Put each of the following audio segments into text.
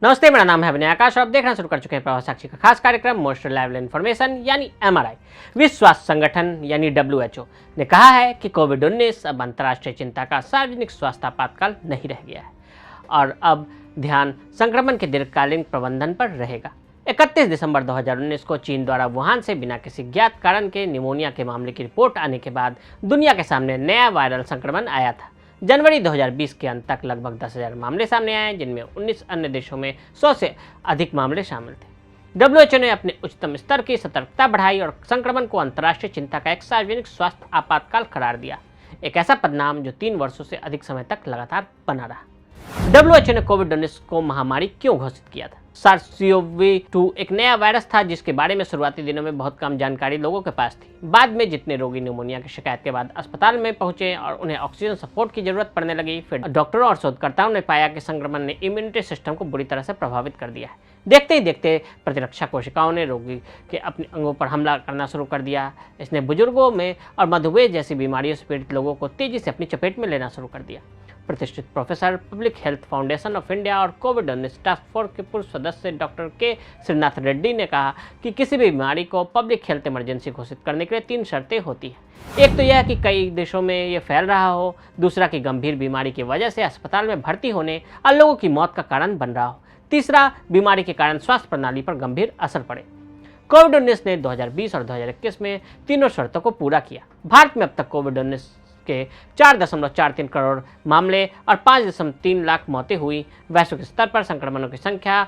नमस्ते, मेरा नाम है अभिनय आकाश और आप देखना शुरू कर चुके हैं प्रभाव साक्षी का खास कार्यक्रम मोस्ट रिलायबल इन्फॉर्मेशन यानी एमआरआई। विश्व स्वास्थ्य संगठन यानी WHO ने कहा है कि कोविड-19 अब अंतर्राष्ट्रीय चिंता का सार्वजनिक स्वास्थ्य आपातकाल नहीं रह गया है और अब ध्यान संक्रमण के दीर्घकालीन प्रबंधन पर रहेगा। 31 दिसंबर 2019 को चीन द्वारा वुहान से बिना किसी ज्ञात कारण के निमोनिया के मामले की रिपोर्ट आने के बाद दुनिया के सामने नया वायरल संक्रमण आया था। जनवरी 2020 के अंत तक लगभग 10,000 मामले सामने आए, जिनमें 19 अन्य देशों में 100 से अधिक मामले शामिल थे। WHO ने अपने उच्चतम स्तर की सतर्कता बढ़ाई और संक्रमण को अंतर्राष्ट्रीय चिंता का एक सार्वजनिक स्वास्थ्य आपातकाल करार दिया, एक ऐसा पदनाम जो 3 वर्षों से अधिक समय तक लगातार बना रहा। WHO ने कोविड-19 को महामारी क्यों घोषित किया था? SARS-CoV-2 एक नया वायरस था जिसके बारे में शुरुआती दिनों में बहुत कम जानकारी लोगों के पास थी। बाद में जितने रोगी निमोनिया की शिकायत के बाद अस्पताल में पहुंचे और उन्हें ऑक्सीजन सपोर्ट की जरूरत पड़ने लगी, फिर डॉक्टरों और शोधकर्ताओं ने पाया कि संक्रमण ने इम्यूनिटी सिस्टम को बुरी तरह से प्रभावित कर दिया है। देखते ही देखते प्रतिरक्षा कोशिकाओं ने रोगी के अपने अंगों पर हमला करना शुरू कर दिया। इसने बुजुर्गों में और मधुमेह जैसी बीमारियों से पीड़ित लोगों को तेजी से अपनी चपेट में लेना शुरू कर दिया। प्रतिष्ठित professor, public health foundation of India और कोविड-19 टास्क फोर्स के पूर्व सदस्य डॉक्टर के श्रीनाथ रेड्डी ने कहा कि किसी भी बीमारी को पब्लिक हेल्थ इमरजेंसी घोषित करने के लिए 3 शर्तें होती हैं। एक तो यह कि कई देशों में ये फैल रहा हो, दूसरा कि गंभीर बीमारी की वजह से अस्पताल में भर्ती होने और लोगों की मौत का कारण बन रहा हो, तीसरा बीमारी के कारण स्वास्थ्य प्रणाली पर गंभीर असर पड़े। कोविड-19 ने 2020 और 2021 में तीनों शर्तों को पूरा किया। भारत में अब तक कोविड-19 के 4.43 करोड़ मामले और 5.3 लाख मौतें हुई। वैश्विक स्तर पर संक्रमणों की संख्या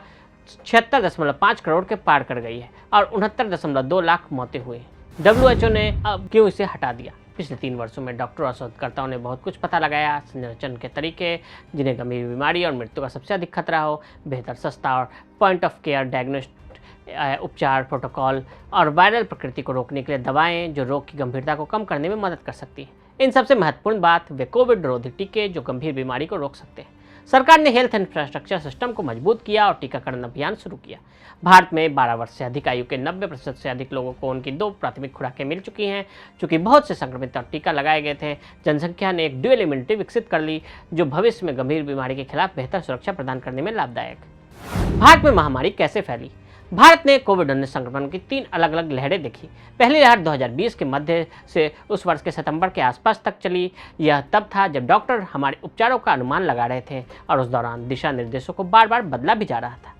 76.5 करोड़ के पार कर गई है और 69.2 लाख मौतें हुई। WHO ने अब क्यों इसे हटा दिया? पिछले 3 वर्षों में डॉक्टरों और शोधकर्ताओं ने बहुत कुछ पता लगाया। संरक्षण के तरीके जिन्हें गंभीर बीमारी और मृत्यु का सबसे अधिक खतरा हो, बेहतर, सस्ता और पॉइंट ऑफ केयर डायग्नोस्टिक उपचार प्रोटोकॉल और वायरल प्रकृति को रोकने के लिए दवाएं जो रोग की गंभीरता को कम करने में मदद कर सकती हैं। इन सबसे महत्वपूर्ण बात वे कोविड रोधी टीके जो गंभीर बीमारी को रोक सकते हैं। सरकार ने हेल्थ इंफ्रास्ट्रक्चर सिस्टम को मजबूत किया और टीकाकरण अभियान शुरू किया। भारत में 12 वर्ष से अधिक आयु के 90% से अधिक लोगों को उनकी 2 प्राथमिक खुराकें मिल चुकी हैं। चूंकि बहुत से संक्रमित और टीका लगाए गए थे, जनसंख्या ने एक ड्यूअल इम्यूनिटी विकसित कर ली जो भविष्य में गंभीर बीमारी के खिलाफ बेहतर सुरक्षा प्रदान करने में लाभदायक है। भारत में महामारी कैसे फैली? भारत ने कोविड-19 संक्रमण की 3 अलग अलग लहरें देखी। पहली लहर 2020 के मध्य से उस वर्ष के सितंबर के आसपास तक चली। यह तब था जब डॉक्टर हमारे उपचारों का अनुमान लगा रहे थे और उस दौरान दिशा निर्देशों को बार बार बदला भी जा रहा था।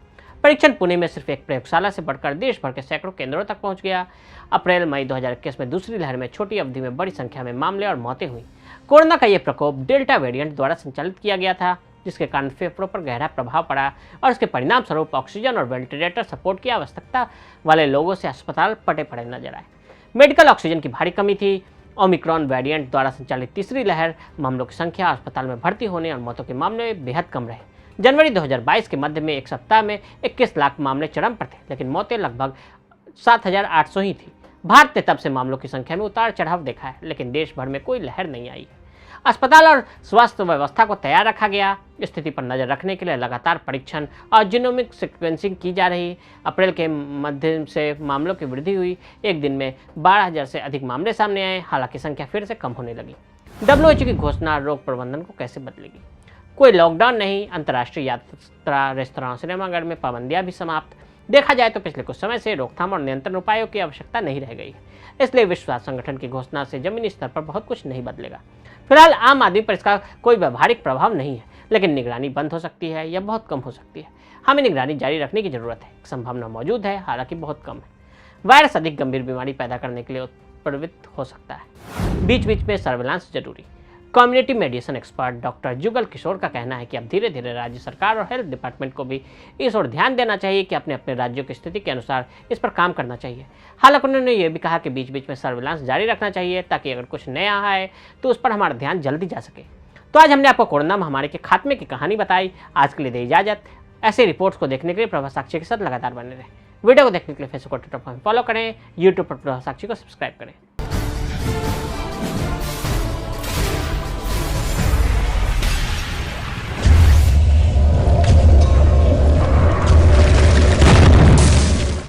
परीक्षण पुणे में सिर्फ एक प्रयोगशाला से बढ़कर देश भर के सैकड़ों केंद्रों तक पहुंच गया। अप्रैल-मई 2021 में दूसरी लहर में छोटी अवधि में बड़ी संख्या में मामले और मौतें हुई। कोरोना का यह प्रकोप डेल्टा वेरिएंट द्वारा संचालित किया गया था, जिसके कारण फेफड़ों पर गहरा प्रभाव पड़ा और इसके परिणाम स्वरूप ऑक्सीजन और वेंटिलेटर सपोर्ट की आवश्यकता वाले लोगों से अस्पताल पटे पड़े नजर आए। मेडिकल ऑक्सीजन की भारी कमी थी। ओमिक्रॉन वेरिएंट द्वारा संचालित तीसरी लहर मामलों की संख्या, अस्पताल में भर्ती होने और मौतों के मामले बेहद कम रहे। जनवरी 2022 के मध्य में एक सप्ताह में 21 लाख मामले चरम पर थे, लेकिन मौतें लगभग 7,800 ही थी। भारत ने तब से मामलों की संख्या में उतार चढ़ाव देखा है, लेकिन देश भर में कोई लहर नहीं आई। अस्पताल और स्वास्थ्य व्यवस्था को तैयार रखा गया। स्थिति पर नजर रखने के लिए लगातार परीक्षण और जीनोमिक सीक्वेंसिंग की जा रही। अप्रैल के मध्य से मामलों की वृद्धि हुई। एक दिन में 12,000 से अधिक मामले सामने आए, हालांकि संख्या फिर से कम होने लगी। WHO की घोषणा रोग प्रबंधन को कैसे बदलेगी? कोई लॉकडाउन नहीं, अंतर्राष्ट्रीय यात्रा, रेस्तरां, सिनेमाघर में पाबंदियां भी समाप्त। देखा जाए तो पिछले कुछ समय से रोकथाम और नियंत्रण उपायों की आवश्यकता नहीं रह गई है, इसलिए विश्व स्वास्थ्य संगठन की घोषणा से जमीनी स्तर पर बहुत कुछ नहीं बदलेगा। फिलहाल आम आदमी पर इसका कोई व्यावहारिक प्रभाव नहीं है, लेकिन निगरानी बंद हो सकती है या बहुत कम हो सकती है। हमें निगरानी जारी रखने की जरूरत है। संभावना मौजूद है, हालांकि बहुत कम है। वायरस अधिक गंभीर बीमारी पैदा करने के लिए उत्प्रेरित हो सकता है। बीच बीच में सर्विलांस जरूरी। Community medicine expert doctor Jugal Kishore का कहना है कि अब धीरे धीरे राज्य सरकार और हेल्थ डिपार्टमेंट को भी इस ओर ध्यान देना चाहिए कि अपने अपने राज्यों की स्थिति के अनुसार इस पर काम करना चाहिए। हालांकि उन्होंने यह भी कहा कि बीच बीच में सर्विलांस जारी रखना चाहिए ताकि अगर कुछ नया आए तो उस पर हमारा ध्यान जल्दी जा सके। तो आज हमने आपको कोरोना महामारी के खात्मे की कहानी बताई। आज के लिए दे इजाजत। ऐसे रिपोर्ट्स को देखने के लिए प्रभाव साक्षी के साथ लगातार बने रहें। वीडियो को देखने के लिए फेसबुक और ट्विटर पर फॉलो करें, यूट्यूब पर प्रभाव साक्षी को सब्सक्राइब करें।